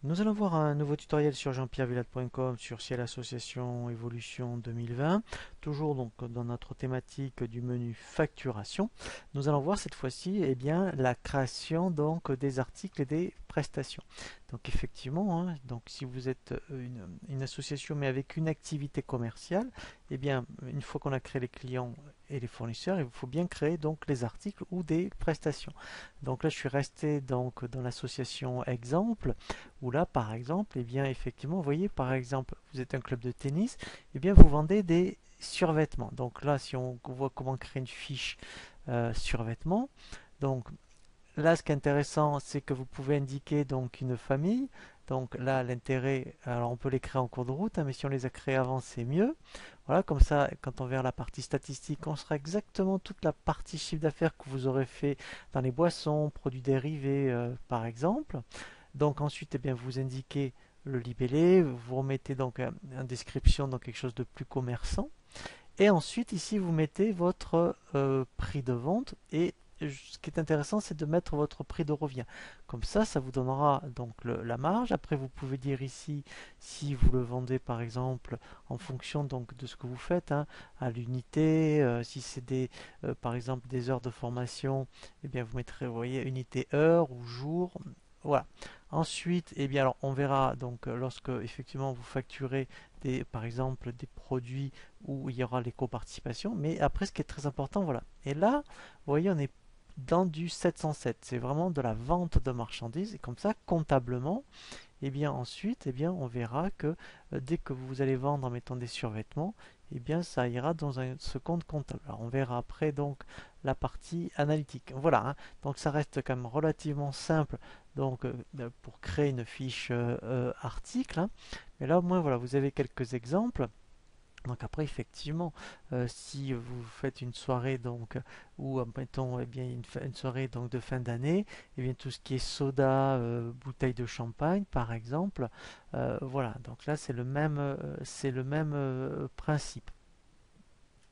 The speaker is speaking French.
Nous allons voir un nouveau tutoriel sur jean-pierre-villade.com sur Ciel Association Évolution 2020, toujours donc dans notre thématique du menu facturation. Nous allons voir cette fois-ci la création donc des articles et des prestations. Donc effectivement, donc si vous êtes une association mais avec une activité commerciale, une fois qu'on a créé les clients et les fournisseurs, il faut bien créer donc les articles ou des prestations. Donc là, je suis resté donc dans l'association exemple où là, par exemple, effectivement, vous voyez, par exemple, vous êtes un club de tennis, vous vendez des survêtements. Donc là, si on voit comment créer une fiche survêtements, donc là, ce qui est intéressant, c'est que vous pouvez indiquer donc une famille. Donc là, l'intérêt, alors on peut les créer en cours de route, mais si on les a créés avant, c'est mieux. Voilà, comme ça, quand on verra la partie statistique, on sera exactement toute la partie chiffre d'affaires que vous aurez fait dans les boissons, produits dérivés, par exemple. Donc ensuite, vous indiquez le libellé, vous remettez donc en description donc quelque chose de plus commerçant. Et ensuite, ici, vous mettez votre prix de vente. Et ce qui est intéressant, c'est de mettre votre prix de revient. Comme ça vous donnera donc la marge. Après, vous pouvez dire ici si vous le vendez, par exemple, en fonction donc de ce que vous faites, à l'unité. Si c'est par exemple, des heures de formation, vous mettrez, vous voyez, unité heure ou jour. Voilà. Ensuite, alors, on verra donc lorsque effectivement vous facturez par exemple, des produits où il y aura les coparticipations. Mais après, ce qui est très important, voilà. Et là, vous voyez, on est dans du 707. C'est vraiment de la vente de marchandises. Et comme ça, comptablement, ensuite, on verra que dès que vous allez vendre en mettant des survêtements, ça ira dans ce compte comptable. Alors, on verra après donc la partie analytique. Voilà, donc ça reste quand même relativement simple donc pour créer une fiche article. Mais là, au moins, voilà, vous avez quelques exemples. Donc après, effectivement, si vous faites une soirée donc ou mettons une soirée donc de fin d'année, tout ce qui est soda, bouteille de champagne par exemple, voilà. Donc là c'est le même principe.